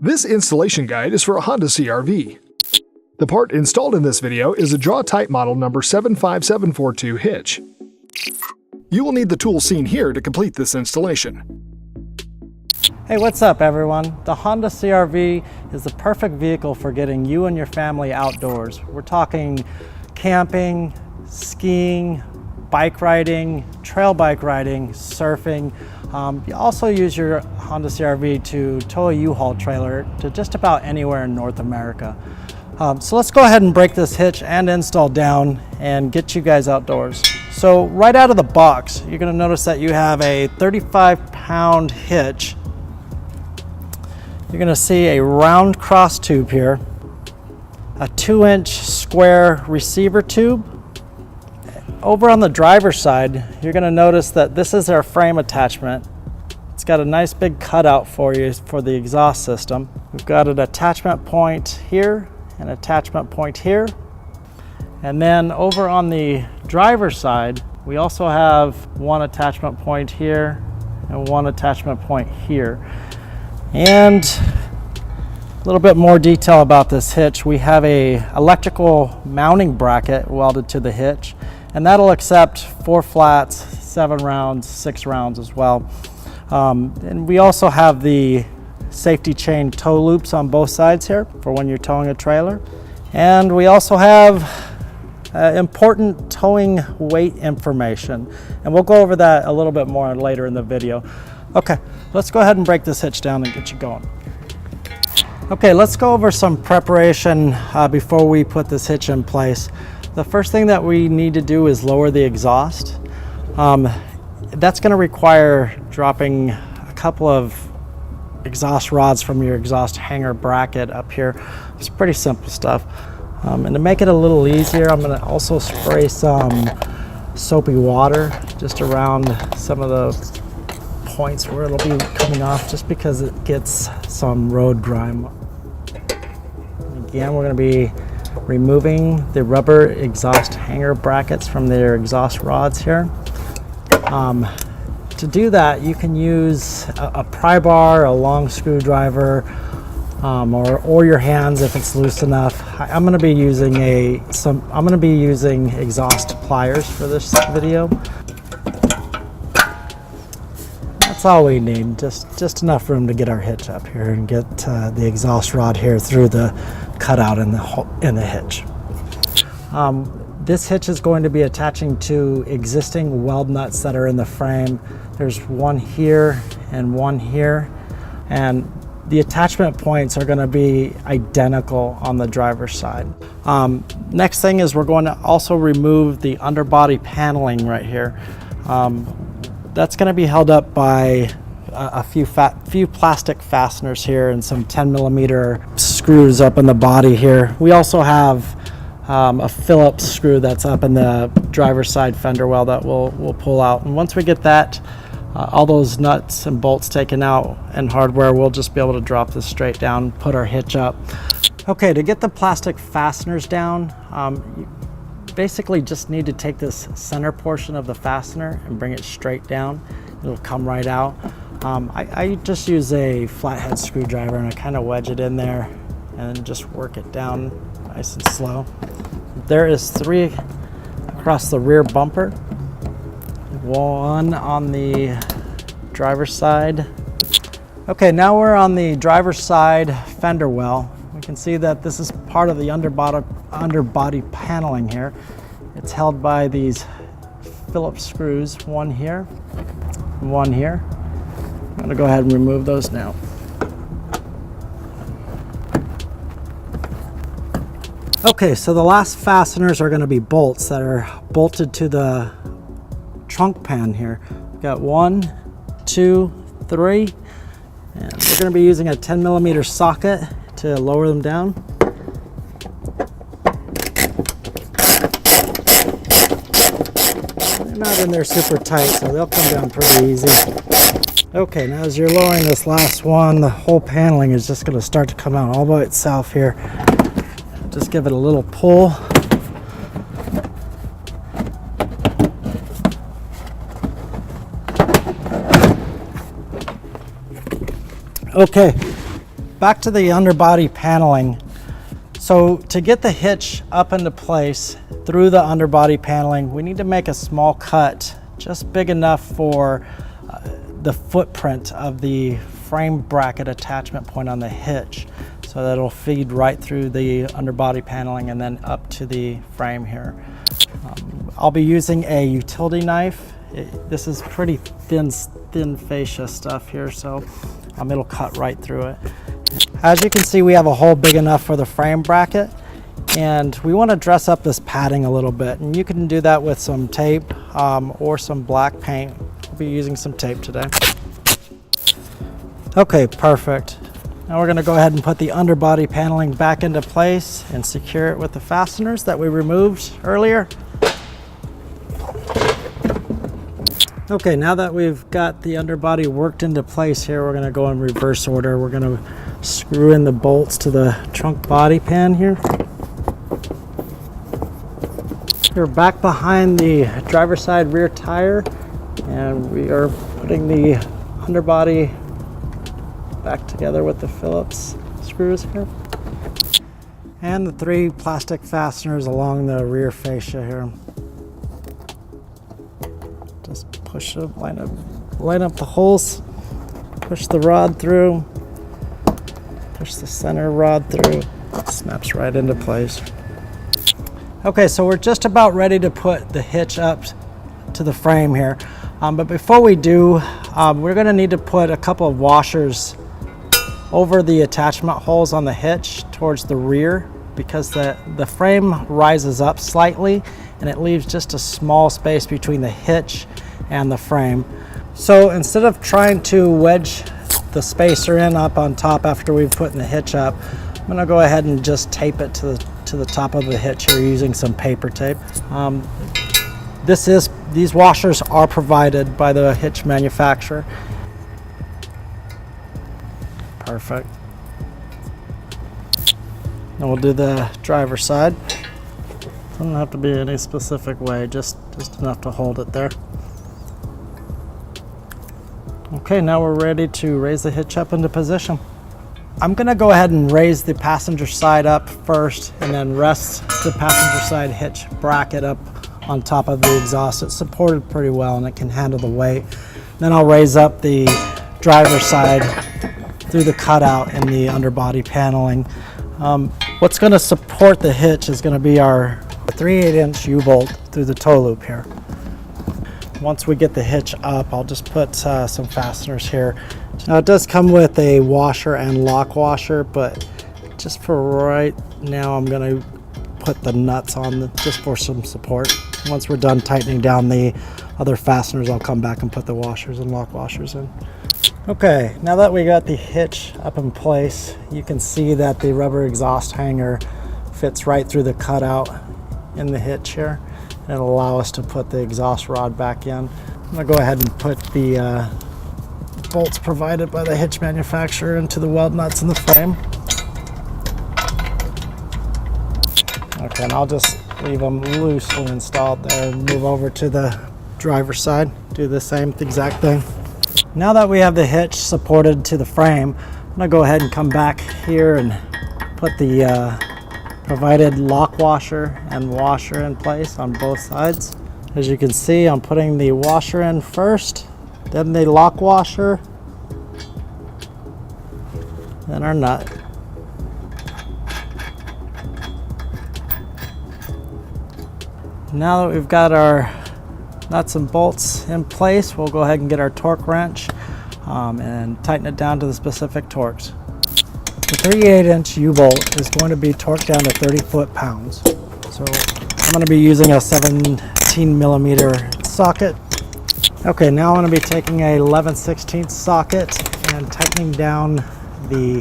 This installation guide is for a Honda CR-V. The part installed in this video is a Draw-Tite model number 75742 Hitch. You will need the tools seen here to complete this installation. Hey, what's up everyone? The Honda CR-V is the perfect vehicle for getting you and your family outdoors. We're talking camping, skiing, bike riding, trail bike riding, surfing. You also use your Honda CR-V to tow a U-Haul trailer to just about anywhere in North America. So let's go ahead and break this hitch and install down and get you guys outdoors. So right out of the box, you're going to notice that you have a 35-pound hitch. You're going to see a round cross tube here, a 2-inch square receiver tube. Over on the driver's side, you're going to notice that this is our frame attachment. It's got a nice big cutout for you for the exhaust system. We've got an attachment point here, an attachment point here. And then over on the driver's side, we also have one attachment point here and one attachment point here. And a little bit more detail about this hitch. We have a electrical mounting bracket welded to the hitch, and that'll accept 4 flats, 7 rounds, 6 rounds as well. And we also have the safety chain tow loops on both sides here for when you're towing a trailer. And we also have important towing weight information, and we'll go over that a little bit more later in the video. Okay, let's go ahead and break this hitch down and get you going. Okay, let's go over some preparation before we put this hitch in place. The first thing that we need to do is lower the exhaust. That's going to require dropping a couple of exhaust rods from your exhaust hanger bracket up here. It's pretty simple stuff. And to make it a little easier, I'm going to also spray some soapy water just around some of the points where it'll be coming off, just because it gets some road grime. Again, we're going to be removing the rubber exhaust hanger brackets from their exhaust rods here. To do that, you can use a pry bar, a long screwdriver, or your hands if it's loose enough. I'm going to be using exhaust pliers for this video. That's all we need, just enough room to get our hitch up here and get the exhaust rod here through the cutout in the hitch. This hitch is going to be attaching to existing weld nuts that are in the frame. There's one here and one here, and the attachment points are going to be identical on the driver's side. Next thing is we're going to also remove the underbody paneling right here. That's going to be held up by a few plastic fasteners here and some 10mm screws up in the body here. We also have a Phillips screw that's up in the driver's side fender well that we'll pull out. And once we get that, all those nuts and bolts taken out and hardware, we'll just be able to drop this straight down, put our hitch up. Okay, to get the plastic fasteners down, you basically just need to take this center portion of the fastener and bring it straight down. It'll come right out. I just use a flathead screwdriver and I kind of wedge it in there and just work it down nice and slow. There is 3 across the rear bumper, 1 on the driver's side. Okay, now we're on the driver's side fender well. We can see that this is part of the underbody paneling here. It's held by these Phillips screws, one here, one here. I'm going to go ahead and remove those now. Okay, so the last fasteners are going to be bolts that are bolted to the trunk pan here. We've got 1, 2, 3, and we're going to be using a 10mm socket to lower them down. They're not in there super tight, so they'll come down pretty easy. Okay, now as you're lowering this last one, the whole paneling is just going to start to come out all by itself here. Just give it a little pull. Okay, back to the underbody paneling. So to get the hitch up into place through the underbody paneling, we need to make a small cut, just big enough for the footprint of the frame bracket attachment point on the hitch, so that it'll feed right through the underbody paneling and then up to the frame here. I'll be using a utility knife. This is pretty thin fascia stuff here, so it'll cut right through it. As you can see, we have a hole big enough for the frame bracket, and we want to dress up this padding a little bit, and you can do that with some tape or some black paint. We'll be using some tape today. Okay, perfect. Now we're going to go ahead and put the underbody paneling back into place and secure it with the fasteners that we removed earlier. Okay, now that we've got the underbody worked into place here, we're going to go in reverse order. We're going to screw in the bolts to the trunk body pan here. We're back behind the driver's side rear tire, and we are putting the underbody back together with the Phillips screws here. And the 3 plastic fasteners along the rear fascia here. Just push it, line up the holes, push the rod through, push the center rod through, it snaps right into place. Okay, so we're just about ready to put the hitch up to the frame here. But before we do, we're gonna need to put a couple of washers over the attachment holes on the hitch towards the rear, because the frame rises up slightly and it leaves just a small space between the hitch and the frame. So instead of trying to wedge the spacer in up on top after we've put the hitch up, I'm gonna go ahead and just tape it to the top of the hitch here using some paper tape. These washers are provided by the hitch manufacturer. Perfect. Now we'll do the driver's side. Doesn't have to be any specific way, just enough to hold it there. Okay, now we're ready to raise the hitch up into position. I'm gonna go ahead and raise the passenger side up first, and then rest the passenger side hitch bracket up on top of the exhaust. It's supported pretty well and it can handle the weight. Then I'll raise up the driver's side through the cutout in the underbody paneling. What's going to support the hitch is going to be our 3/8" U-bolt through the toe loop here. Once we get the hitch up, I'll just put some fasteners here. Now it does come with a washer and lock washer, but just for right now I'm going to put the nuts on just for some support. Once we're done tightening down the other fasteners, I'll come back and put the washers and lock washers in. Okay, now that we got the hitch up in place, you can see that the rubber exhaust hanger fits right through the cutout in the hitch here. And it'll allow us to put the exhaust rod back in. I'm gonna go ahead and put the bolts provided by the hitch manufacturer into the weld nuts in the frame. Okay, and I'll just leave them loosely installed there and move over to the driver's side. Do the same exact thing. Now that we have the hitch supported to the frame, I'm gonna go ahead and come back here and put the provided lock washer and washer in place on both sides. As you can see, I'm putting the washer in first, then the lock washer, then our nut. Now that we've got our nuts and bolts in place, we'll go ahead and get our torque wrench and tighten it down to the specific torques. The 3/8" U-bolt is going to be torqued down to 30 foot-pounds. So I'm going to be using a 17 millimeter socket. Okay, now I'm going to be taking a 11/16 socket and tightening down the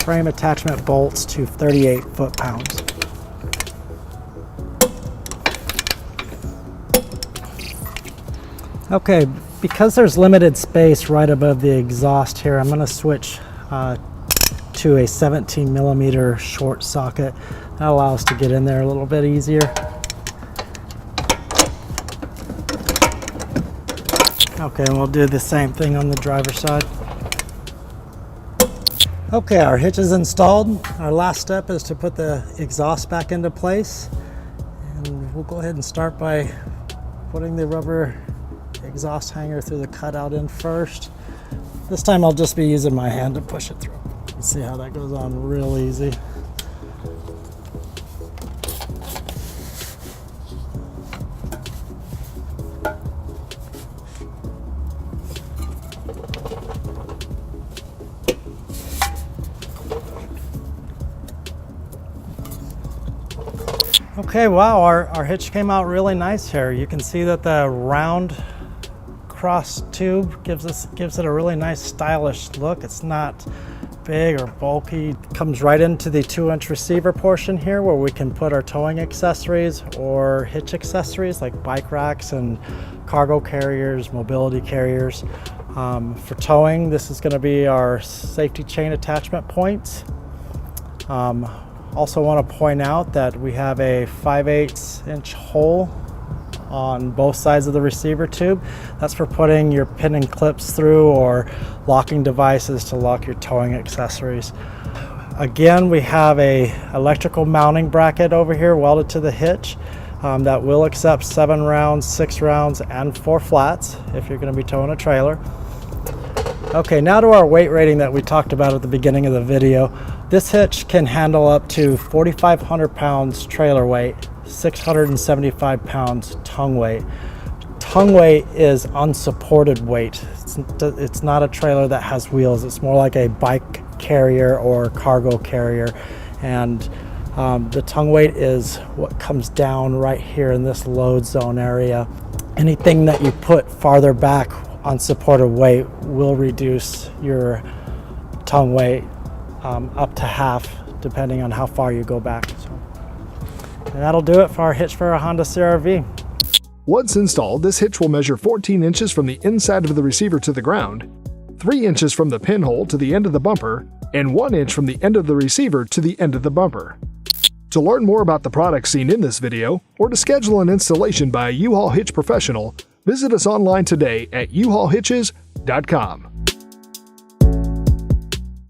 frame attachment bolts to 38 foot-pounds. Okay, because there's limited space right above the exhaust here, I'm going to switch to a 17 millimeter short socket. That allows us to get in there a little bit easier. Okay, and we'll do the same thing on the driver's side. Okay, our hitch is installed. Our last step is to put the exhaust back into place. And we'll go ahead and start by putting the rubber exhaust hanger through the cutout in first. This time I'll just be using my hand to push it through. You see how that goes on real easy. Okay, wow, our hitch came out really nice here. You can see that the round cross tube gives it a really nice stylish look. It's not big or bulky. It comes right into the 2-inch receiver portion here where we can put our towing accessories or hitch accessories like bike racks and cargo carriers, mobility carriers. For towing, this is going to be our safety chain attachment points. Also want to point out that we have a 5/8-inch hole on both sides of the receiver tube. That's for putting your pin and clips through or locking devices to lock your towing accessories. Again, we have a electrical mounting bracket over here welded to the hitch that will accept 7 rounds, 6 rounds, and 4 flats if you're going to be towing a trailer. Okay, now to our weight rating that we talked about at the beginning of the video. This hitch can handle up to 4,500 pounds trailer weight, 675 pounds tongue weight. Tongue weight is unsupported weight. It's not a trailer that has wheels. It's more like a bike carrier or cargo carrier. And the tongue weight is what comes down right here in this load zone area. Anything that you put farther back unsupported weight will reduce your tongue weight up to half, depending on how far you go back. And that'll do it for our hitch for a Honda CR-V. Once installed, this hitch will measure 14 inches from the inside of the receiver to the ground, 3 inches from the pinhole to the end of the bumper, and 1 inch from the end of the receiver to the end of the bumper. To learn more about the products seen in this video, or to schedule an installation by a U-Haul Hitch professional, visit us online today at uhaulhitches.com.